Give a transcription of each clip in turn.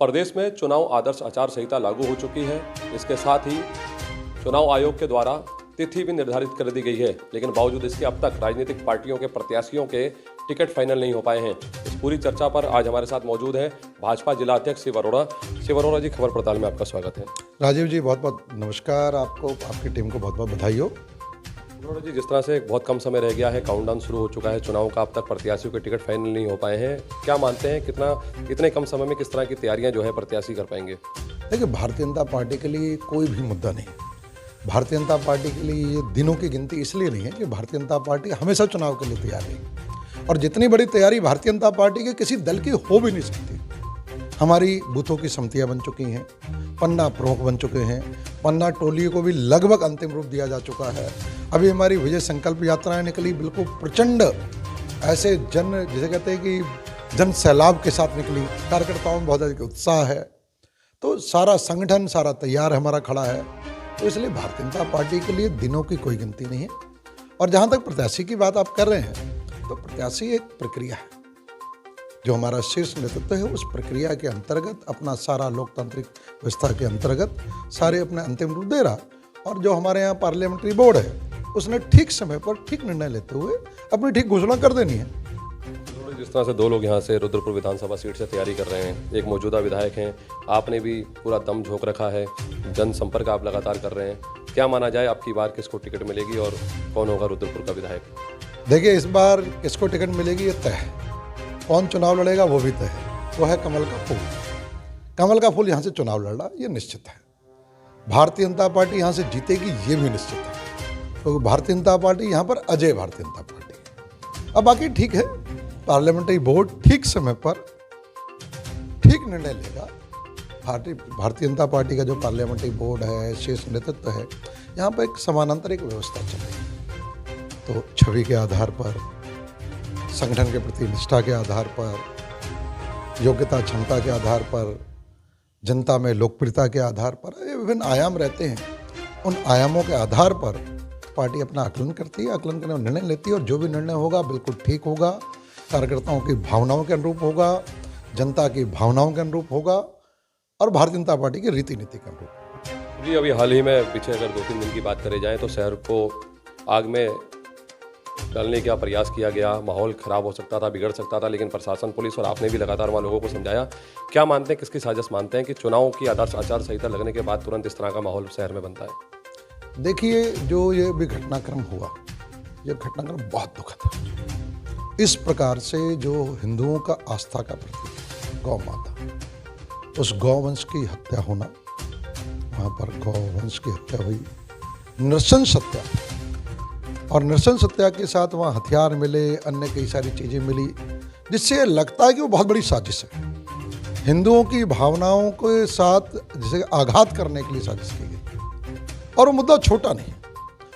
प्रदेश में चुनाव आदर्श आचार संहिता लागू हो चुकी है। इसके साथ ही चुनाव आयोग के द्वारा तिथि भी निर्धारित कर दी गई है, लेकिन बावजूद इसके अब तक राजनीतिक पार्टियों के प्रत्याशियों के टिकट फाइनल नहीं हो पाए हैं। इस पूरी चर्चा पर आज हमारे साथ मौजूद है भाजपा जिला अध्यक्ष शिव अरोड़ा। शिव अरोड़ा जी, खबर पड़ताल में आपका स्वागत है। राजीव जी, बहुत बहुत नमस्कार आपको, आपकी टीम को बहुत बहुत बधाई हो। अरोड़ा जी, जिस तरह से बहुत कम समय रह गया है, काउंटडाउन शुरू हो चुका है चुनाव का, अब तक प्रत्याशियों के टिकट फाइनल नहीं हो पाए हैं, क्या मानते हैं इतने कम समय में किस तरह की तैयारियां जो है प्रत्याशी कर पाएंगे? देखिए, भारतीय जनता पार्टी के लिए कोई भी मुद्दा नहीं है। भारतीय जनता पार्टी के लिए ये दिनों की गिनती इसलिए नहीं है कि भारतीय जनता पार्टी हमेशा चुनाव के लिए तैयार है, और जितनी बड़ी तैयारी भारतीय जनता पार्टी के किसी दल की हो भी नहीं सकती। हमारी बूथों की समितियां बन चुकी हैं, पन्ना प्रमुख बन चुके हैं, पन्ना टोली को भी लगभग अंतिम रूप दिया जा चुका है। अभी हमारी विजय संकल्प यात्राएं निकली, बिल्कुल प्रचंड ऐसे जिसे कहते हैं कि जन सैलाब के साथ निकली। कार्यकर्ताओं में बहुत अधिक उत्साह है, तो सारा संगठन सारा तैयार हमारा खड़ा है। तो इसलिए भारतीय जनता पार्टी के लिए दिनों की कोई गिनती नहीं है। और जहाँ तक प्रत्याशी की बात आप कर रहे हैं, तो प्रत्याशी एक प्रक्रिया है। जो हमारा शीर्ष नेतृत्व है, उस प्रक्रिया के अंतर्गत अपना सारा लोकतांत्रिक व्यवस्था के अंतर्गत सारे अपने अंतिम रूप दे रहा। और जो हमारे यहाँ पार्लियामेंट्री बोर्ड है, उसने ठीक समय पर ठीक निर्णय लेते हुए अपनी ठीक घोषणा कर देनी है। जिस तरह से दो लोग यहाँ से रुद्रपुर विधानसभा सीट से तैयारी कर रहे हैं, एक मौजूदा विधायक हैं, आपने भी पूरा दम झोंक रखा है, जनसंपर्क आप लगातार कर रहे हैं, क्या माना जाए आपकी बार किसको टिकट मिलेगी और कौन होगा रुद्रपुर का विधायक? देखिए, इस बार किसको टिकट मिलेगी ये तय है, कौन चुनाव लड़ेगा वो भी तय है। वो है कमल का फूल। कमल का फूल यहाँ से चुनाव लड़ रहा, ये निश्चित है। भारतीय जनता पार्टी यहाँ से जीतेगी, ये भी निश्चित है, क्योंकि भारतीय जनता पार्टी यहाँ पर अजय भारतीय जनता पार्टी है। अब बाकी ठीक है, पार्लियामेंट्री बोर्ड ठीक समय पर ठीक निर्णय लेगा। भारतीय जनता पार्टी का जो पार्लियामेंट्री बोर्ड है, शीर्ष नेतृत्व है, यहाँ पर एक समानांतर एक व्यवस्था चल रही है। तो छवि के आधार पर, संगठन के प्रति निष्ठा के आधार पर, योग्यता क्षमता के आधार पर, जनता में लोकप्रियता के आधार पर, ये विभिन्न आयाम रहते हैं। उन आयामों के आधार पर पार्टी अपना आकलन करती है, आकलन करने निर्णय लेती है, और जो भी निर्णय होगा बिल्कुल ठीक होगा, कार्यकर्ताओं की भावनाओं के अनुरूप होगा, जनता की भावनाओं के अनुरूप होगा, और भारतीय जनता पार्टी की रीति नीति के अनुरूप। जी, अभी हाल ही में पीछे अगर 2-3 दिन की बात करी जाए तो शहर को आग में डालने का प्रयास किया गया, माहौल खराब हो सकता था, बिगड़ सकता था, लेकिन प्रशासन, पुलिस और आपने भी लगातार वहाँ लोगों को समझाया। क्या मानते हैं, किसकी साजिश मानते हैं कि चुनाव की आदर्श आचार संहिता लगने के बाद तुरंत इस तरह का माहौल शहर में बनता है? देखिए, जो ये भी घटनाक्रम हुआ, ये घटनाक्रम बहुत दुखद है। इस प्रकार से जो हिंदुओं का आस्था का प्रतीक है गौ माता, उस गौवंश की हत्या होना, वहाँ पर गौवंश की हत्या हुई, नृशंस हत्या, और नृशंस हत्या के साथ वहाँ हथियार मिले, अन्य कई सारी चीज़ें मिली, जिससे लगता है कि वो बहुत बड़ी साजिश है। हिंदुओं की भावनाओं के साथ जिसे आघात करने के लिए साजिश की गई, और वो मुद्दा छोटा नहीं।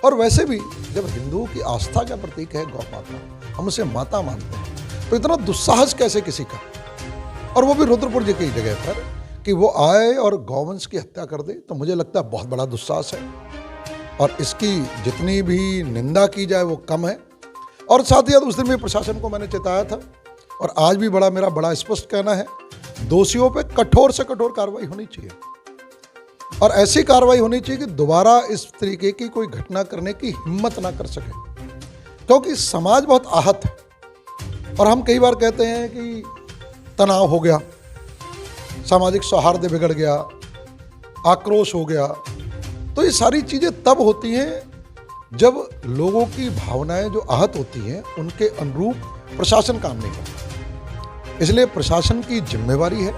और वैसे भी जब हिंदुओं की आस्था का प्रतीक है गौ माता, हम उसे माता मानते हैं, तो इतना दुस्साहस कैसे किसी का, और वो भी रुद्रपुर जी की जगह पर, कि वो आए और गौवंश की हत्या कर दे, तो मुझे लगता है बहुत बड़ा दुस्साहस है। और इसकी जितनी भी निंदा की जाए वो कम है। और साथ ही उस दिन भी प्रशासन को मैंने चेताया था, और आज भी मेरा बड़ा स्पष्ट कहना है, दोषियों पे कठोर से कठोर कार्रवाई होनी चाहिए, और ऐसी कार्रवाई होनी चाहिए कि दोबारा इस तरीके की कोई घटना करने की हिम्मत ना कर सके, क्योंकि समाज बहुत आहत है। और हम कई बार कहते हैं कि तनाव हो गया, सामाजिक सौहार्द बिगड़ गया, आक्रोश हो गया, तो ये सारी चीज़ें तब होती हैं जब लोगों की भावनाएं जो आहत होती हैं, उनके अनुरूप प्रशासन काम नहीं करता। इसलिए प्रशासन की जिम्मेवारी है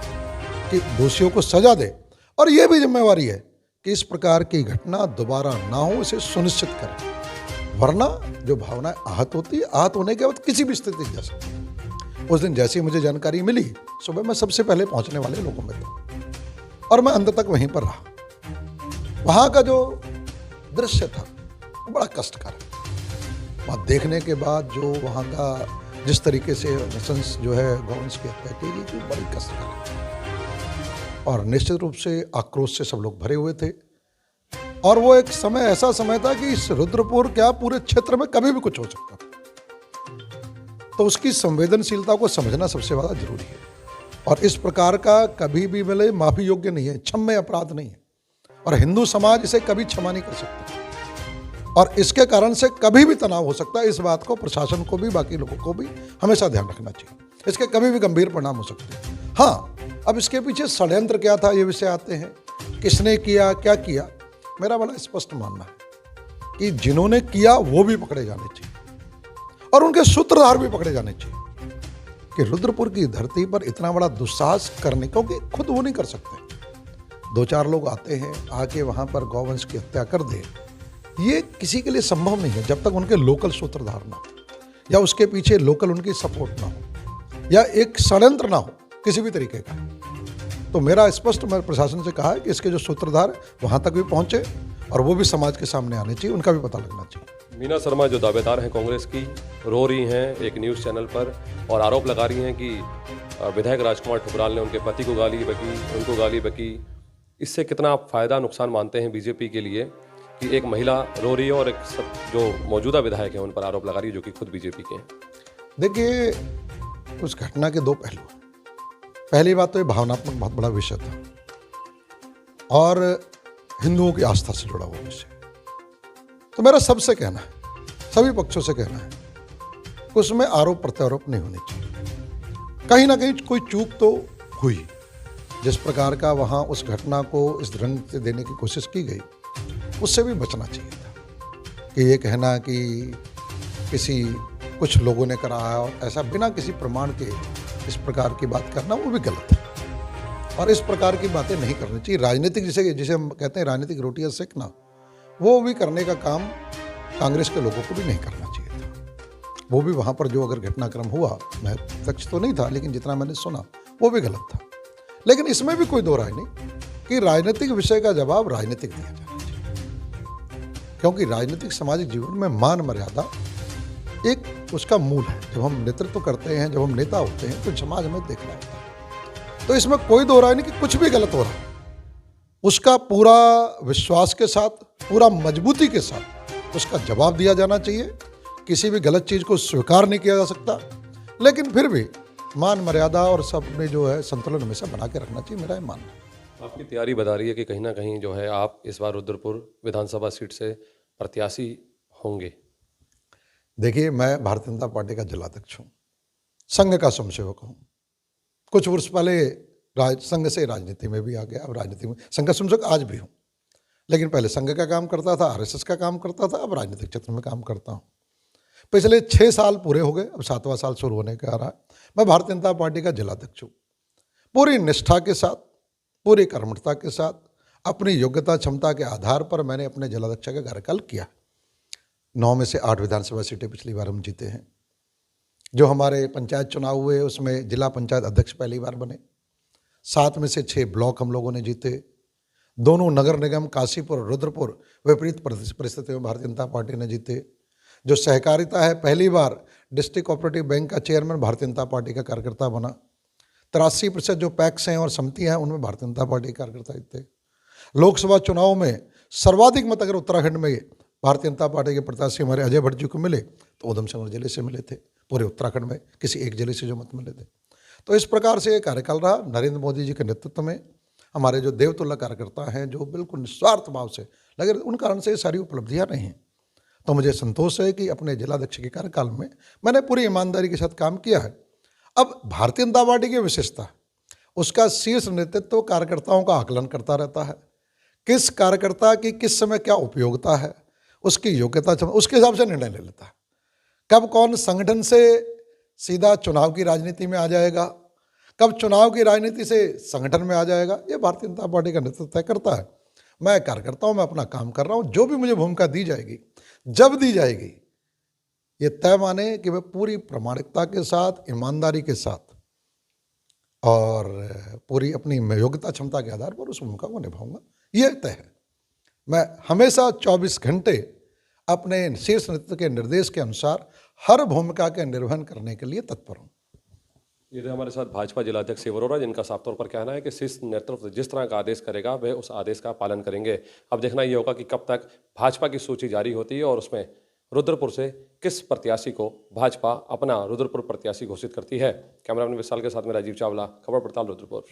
कि दोषियों को सजा दे, और ये भी जिम्मेवारी है कि इस प्रकार की घटना दोबारा ना हो, इसे सुनिश्चित करें। वरना जो भावनाएं आहत होती है, आहत होने के बाद किसी भी स्थिति जा सकती है। उस दिन जैसी मुझे जानकारी मिली, सुबह मैं सबसे पहले पहुंचने वाले लोगों में था, और मैं अंत तक वहीं पर रहा। वहाँ का जो दृश्य था वो बड़ा कष्टकारक। वहाँ देखने के बाद जो वहाँ का जिस तरीके से नृशंस जो है गौवंश की हत्या की गई थी, बड़ी कष्टकारक, और निश्चित रूप से आक्रोश से सब लोग भरे हुए थे। और वो एक समय ऐसा समय था कि इस रुद्रपुर क्या पूरे क्षेत्र में कभी भी कुछ हो सकता था। तो उसकी संवेदनशीलता को समझना सबसे ज़्यादा जरूरी है। और इस प्रकार का कभी भी मिले माफी योग्य नहीं है, क्षम्य अपराध नहीं है, और हिंदू समाज इसे कभी क्षमा नहीं कर सकता, और इसके कारण से कभी भी तनाव हो सकता है। इस बात को प्रशासन को भी, बाकी लोगों को भी हमेशा ध्यान रखना चाहिए। इसके कभी भी गंभीर परिणाम हो सकते हैं। हाँ, अब इसके पीछे षड्यंत्र क्या था, ये विषय आते हैं, किसने किया, क्या किया। मेरा बड़ा स्पष्ट मानना है कि जिन्होंने किया वो भी पकड़े जाने चाहिए और उनके सूत्रधार भी पकड़े जाने चाहिए। कि रुद्रपुर की धरती पर इतना बड़ा दुस्साहस करने, क्योंकि खुद वो नहीं कर सकते, 2-4 लोग आते हैं, आके वहां पर गौवंश की हत्या कर दे, ये किसी के लिए संभव नहीं है जब तक उनके लोकल सूत्रधार ना हो, या उसके पीछे लोकल उनकी सपोर्ट ना हो, या एक षड्यंत्र ना हो किसी भी तरीके का। तो मेरा स्पष्ट, मैं प्रशासन से कहा है कि इसके जो सूत्रधार वहां तक भी पहुंचे और वो भी समाज के सामने आने चाहिए, उनका भी पता लगना चाहिए। मीना शर्मा जो दावेदार हैं कांग्रेस की, रो रही हैं एक न्यूज़ चैनल पर और आरोप लगा रही हैं कि विधायक राजकुमार ठुकराल ने उनके पति को गाली बकी, उनको गाली बकी। इससे कितना फ़ायदा नुकसान मानते हैं बीजेपी के लिए कि एक महिला रो रही है और एक जो मौजूदा विधायक हैं उन पर आरोप लगा रही है जो कि खुद बीजेपी के हैं? देखिए, उस घटना के दो पहलू। पहली बात तो ये भावनात्मक बहुत बड़ा विषय था और हिंदुओं की आस्था से जुड़ा हुआ विषय। तो मेरा सबसे कहना है, सभी पक्षों से कहना है कि उसमें आरोप प्रत्यारोप नहीं होने चाहिए। कहीं ना कहीं कोई चूक तो हुई, जिस प्रकार का वहाँ उस घटना को इस रंग से देने की कोशिश की गई, उससे भी बचना चाहिए था। कि ये कहना कि कुछ लोगों ने करा है और ऐसा बिना किसी प्रमाण के इस प्रकार की बात करना, वो भी गलत है और इस प्रकार की बातें नहीं करनी चाहिए। राजनीतिक जिसे हम कहते हैं राजनीतिक रोटियां सेकना, वो भी करने का काम कांग्रेस के लोगों को भी नहीं करना चाहिए था। वो भी वहाँ पर जो अगर घटनाक्रम हुआ, मैं प्रत्यक्ष तो नहीं था लेकिन जितना मैंने सुना वो भी गलत था। लेकिन इसमें भी कोई दो राय नहीं कि राजनीतिक विषय का जवाब राजनीतिक दिया जाना चाहिए, क्योंकि राजनीतिक सामाजिक जीवन में मान मर्यादा एक उसका मूल है। जब हम नेतृत्व करते हैं, जब हम नेता होते हैं, तो समाज में देखना होता है। तो इसमें कोई दो राय नहीं कि कुछ भी गलत हो रहा है, उसका पूरा विश्वास के साथ, पूरा मजबूती के साथ उसका जवाब दिया जाना चाहिए। किसी भी गलत चीज़ को स्वीकार नहीं किया जा सकता, लेकिन फिर भी मान मर्यादा और सब में जो है संतुलन हमेशा बना के रखना चाहिए, मेरा ये मानना है। आपकी तैयारी बता रही है कि कहीं ना कहीं जो है आप इस बार रुद्रपुर विधानसभा सीट से प्रत्याशी होंगे। देखिए, मैं भारतीय जनता पार्टी का जिलाध्यक्ष हूँ, संघ का स्वयंसेवक हूँ। कुछ वर्ष पहले संघ से राजनीति में भी आ गया, अब राजनीति में संघ का स्वयंसेवक आज भी हूँ, लेकिन पहले संघ का काम करता था, आरएसएस का काम करता था, अब राजनीतिक क्षेत्र में काम करता हूँ। पिछले 6 साल पूरे हो गए, अब 7वां साल शुरू होने का आ रहा है। मैं भारतीय जनता पार्टी का जिलाध्यक्ष हूँ। पूरी निष्ठा के साथ, पूरी कर्मठता के साथ, अपनी योग्यता क्षमता के आधार पर मैंने अपने जिलाध्यक्ष का कार्यकाल किया। 9 में से 8 विधानसभा सीटें पिछली बार हम जीते हैं। जो हमारे पंचायत चुनाव हुए उसमें जिला पंचायत अध्यक्ष पहली बार बने। 7 में से 6 ब्लॉक हम लोगों ने जीते। दोनों नगर निगम काशीपुर और रुद्रपुर विपरीत परिस्थितियों में भारतीय जनता पार्टी ने जीते। जो सहकारिता है, पहली बार डिस्ट्रिक्ट कोऑपरेटिव बैंक का चेयरमैन भारतीय जनता पार्टी का कार्यकर्ता बना। 83% जो पैक्स हैं और समितियाँ हैं उनमें भारतीय जनता पार्टी के कार्यकर्ता थे। लोकसभा चुनाव में सर्वाधिक मत अगर उत्तराखंड में भारतीय जनता पार्टी के प्रत्याशी हमारे अजय भट्ट जी को मिले तो उधम सिंह जिले से मिले थे। पूरे उत्तराखंड में किसी एक जिले से जो मत मिले थे। तो इस प्रकार से ये कार्यकाल रहा। नरेंद्र मोदी जी के नेतृत्व में हमारे जो देवतुल्य कार्यकर्ता हैं, जो बिल्कुल निस्वार्थ भाव से लगे, उन कारण से ये सारी उपलब्धियां नहीं हैं। तो मुझे संतोष है कि अपने जिलाध्यक्ष के कार्यकाल में मैंने पूरी ईमानदारी के साथ काम किया है। अब भारतीय जनता पार्टी की विशेषता, उसका शीर्ष नेतृत्व कार्यकर्ताओं का आकलन करता रहता है। किस कार्यकर्ता की किस समय क्या उपयोगिता है, उसकी योग्यता, उसके हिसाब से निर्णय ले लेता है। कब कौन संगठन से सीधा चुनाव की राजनीति में आ जाएगा, कब चुनाव की राजनीति से संगठन में आ जाएगा, ये भारतीय जनता पार्टी का नेतृत्व तय करता है। मैं कार्यकर्ताओं में अपना काम कर रहा हूँ। जो भी मुझे भूमिका दी जाएगी, जब दी जाएगी, ये तय माने कि मैं पूरी प्रामाणिकता के साथ, ईमानदारी के साथ और पूरी अपनी योग्यता क्षमता के आधार पर उस भूमिका को निभाऊंगा, ये तय है। मैं हमेशा 24 घंटे अपने शीर्ष नेतृत्व के निर्देश के अनुसार हर भूमिका के निर्वहन करने के लिए तत्पर हूँ। ये हमारे साथ भाजपा जिलाध्यक्ष शिव अरोड़ा, जिनका साफ तौर पर कहना है कि शीर्ष नेतृत्व जिस तरह का आदेश करेगा वह उस आदेश का पालन करेंगे। अब देखना ये होगा कि कब तक भाजपा की सूची जारी होती है और उसमें रुद्रपुर से किस प्रत्याशी को भाजपा अपना रुद्रपुर प्रत्याशी घोषित करती है। कैमरामैन विशाल के साथ में राजीव चावला, खबर पड़ताल रुद्रपुर।